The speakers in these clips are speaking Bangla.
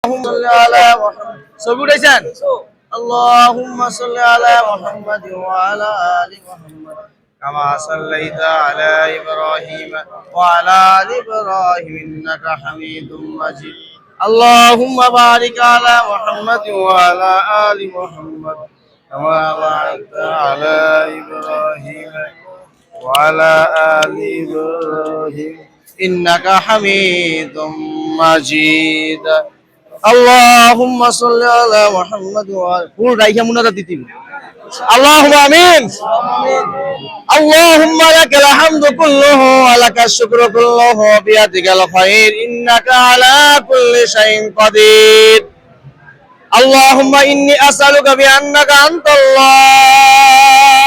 اللهم صل على محمد سبحان اللهم صل على محمد وعلى آل محمد كما صليت على إبراهيم وعلى آل إبراهيم إنك حميد مجيد اللهم بارك على محمد وعلى آل محمد كما باركت على إبراهيم وعلى آل إبراهيم إنك حميد مجيد اللهم صل على محمد وعلى قول رايحه منادى দিতেন اللهم آمين اللهم لك الحمد كله ولك الشكر كله بيدك الخير إنك على كل شيء قدير اللهم إني أسألك بأنك أنت الله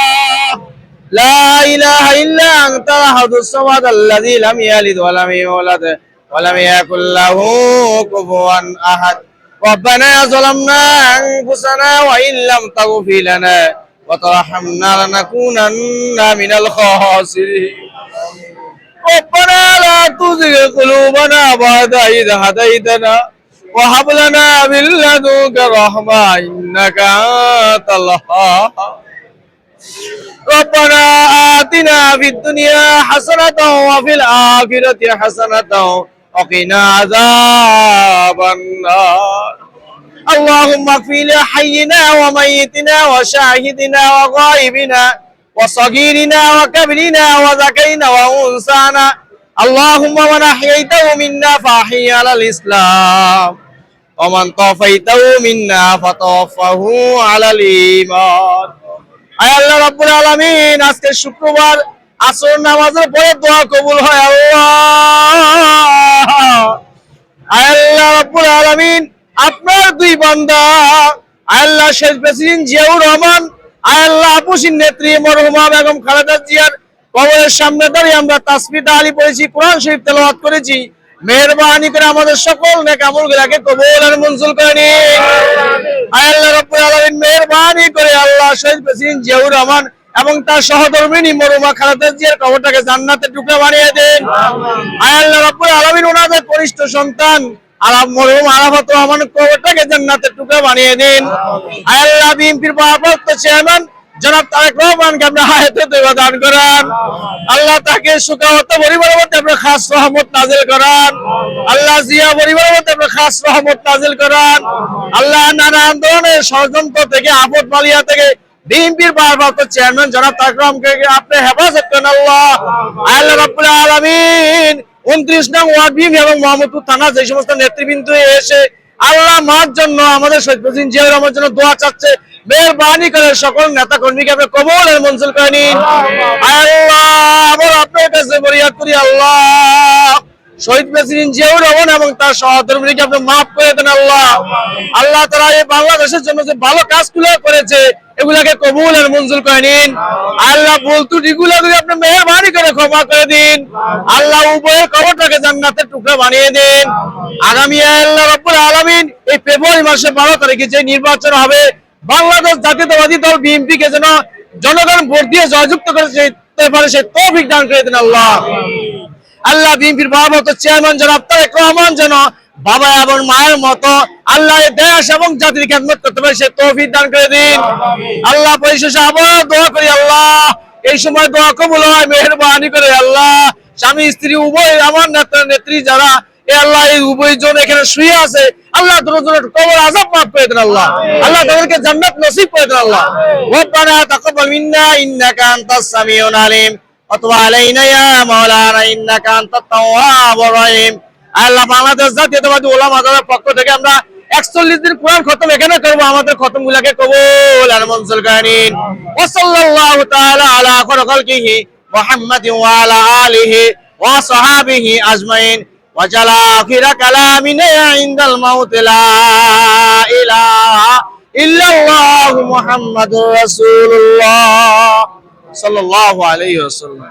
لا إله إلا أنت الأحد الصمد الذي لم يلد ولم يولد ولم يكن له كفوا أحد ربنا ظلمنا أنفسنا وإن لم تغفر لنا وترحمنا لنكونن من الخاسرين ربنا لا تزغ قلوبنا بعد إذ هديتنا وهب لنا من لدنك رحمة إنك أنت الوهاب ربنا آتنا في الدنيا حسنة وفي الآخرة حسنة وقنا عذاب النار اللهم اغفر لحينا وميتنا وشاهدنا وغائبنا وصغيرنا وكبرنا وذكرنا وأنثانا اللهم من أحييته منا فأحي على الإسلام ومن توفيته منا فتوفه على الإيمان আয় আল্লাহ রাব্বুল আলামিন আজকে শুক্রবার আসর নামাজের পরে দোয়া কবুল হয় আল্লাহ আয় আল্লাহ রাব্বুল আলামিন আপনার দুই বান্দা আয় আল্লাহ শেখ প্রেসিডেন্ট জিয়াউর রহমান আয় আল্লাহ আপুসির নেত্রী মরহুমা বেগম খালেদা জিয়ার কবরের সামনে দাঁড়িয়ে আমরা তাসবিহ তাহলিল পড়েছি কোরআন শরীফ তেলাওয়াত করেছি মেহেরবানি করে আমাদের সকল নেক আমলগুলোকে কবুল আর মঞ্জুর করে নিন আয় আল্লাহ রাব্বুল আলামিন মেহেরবানি করে আল্লাহ শহীদ প্রেসিডেন্ট জিয়াউর রহমান এবং তার সহধর্মিণী মরহুমা খালেদা জিয়ার কবরটাকে জান্নাতের টুকরা বানিয়ে দেন আয় আল্লাহ রাব্বুল আলামিন ওনাদের কনিষ্ঠ সন্তান মরহুম আরাফাত রহমানের কবরটাকে জান্নাতের টুকরা বানিয়ে দেন আয় আল্লাহ বিএনপির ভারপ্রাপ্ত চেয়ারম্যান জনাব তারেক রহমানকে আপনি হায়াতে তৈবা দান করেন আল্লাহ তাকে সুখাহত পরিবারের মধ্যে আপনি খাস রহমত নাজিল করেন আল্লাহ জিয়া পরিবারের মধ্যে আপনি খাস রহমত নাজিল করেন আল্লাহ নানান ধরনের ষড়যন্ত্র থেকে আপদ মালিয়া থেকে বিএনপির ভারপ্রাপ্ত চেয়ারম্যান জনাব তারেক রহমানকে আপনি হেফাজত করেন আল্লাহ আল্লাহ রাব্বুল আলামিন 29 নং ওয়ার্ড বিএনপি এবং মোহাম্মদপুর থানা যে সমস্ত নেতৃবৃন্দ এসে আল্লাহ মার জন্য আমাদের শহীদ প্রেসিডেন্ট জিয়াউর রহমানের জন্য দোয়া চাচ্ছে মেহেরবানি করে সকল নেতা কর্মীকে আপনি কবুল আর মঞ্জুর করে নিন আল্লাহ আবার আপনার কাছে ফরিয়াদ করি আল্লাহ শহীদ প্রেসিডেন্ট জিয়াউর রহমান এবং তার সহধর্মীকে আপনি মাফ করে দেন আল্লাহ আল্লাহ তাআলা এই বাংলাদেশের জন্য যে ভালো কাজগুলো করেছে এগুলাকে কবুল আর মঞ্জুর করে নিন আল্লাহ ভুল ত্রুটিগুলো যদি আপনি মেহেরবানি করে ক্ষমা করে দিন আল্লাহ উভয়ের কবরটাকে জান্নাতের টুকরা বানিয়ে দিন আগামী আল্লাহ রাব্বুল আলামিন এই ফেব্রুয়ারি মাসের 12 তারিখে যে নির্বাচন হবে বাংলাদেশ জাতীয়তাবাদী দল বিএনপি কে যেন জনগণ ভোট দিয়ে জয়যুক্ত করে সেই তৌফিক দান করে দেন আল্লাহ আল্লাহ বিএনপির ভারপ্রাপ্ত চেয়ারম্যান জনাব তারেক রহমান যেন বাবা এবং মায়ের মতো আল্লাহ দেশ এবং জাতির খেদমত করতে পারে সেই তৌফিক দান করে দিন আল্লাহ পরিশেষে আবার দোয়া করি আল্লাহ এই সময় দোয়া কবুল হয় মেহেরবানি করে আল্লাহ স্বামী স্ত্রী উভয় আমার নেত্রী যারা আল্লাহ এই উভয় জন এখানে শুয়ে আছে আল্লাহ তাদের কবর আযাব মাফ করে দেন আল্লাহ আল্লাহ তাদেরকে জান্নাত নসিব করে দেন আল্লাহ রব্বানা তাকাব্বাল মিন্না ইন্নাকা আনতাস সামিউল আলিম ওয়া তুব আলাইনা ইয়া মাওলানা ইন্নাকা আনতাত তাওয়াবুর রহিম আল্লাহ বাংলাদেশ জাতীয়তাবাদী উলামা দলের পক্ষ থেকে আমরা 41 দিন কোরআন খতম এখানে করব আমাদের খতমগুলোকে কবুল আর মঞ্জুর করে নিন ওয়া সাল্লাল্লাহু তাআলা আলা খালকিহি মুহাম্মাদিন ওয়া আলা আলিহি ওয়া সাহাবিহি আজমাইন وجعل آخر كلامنا عند الموت لا إله إلا الله محمد رسول الله صلى الله عليه وسلم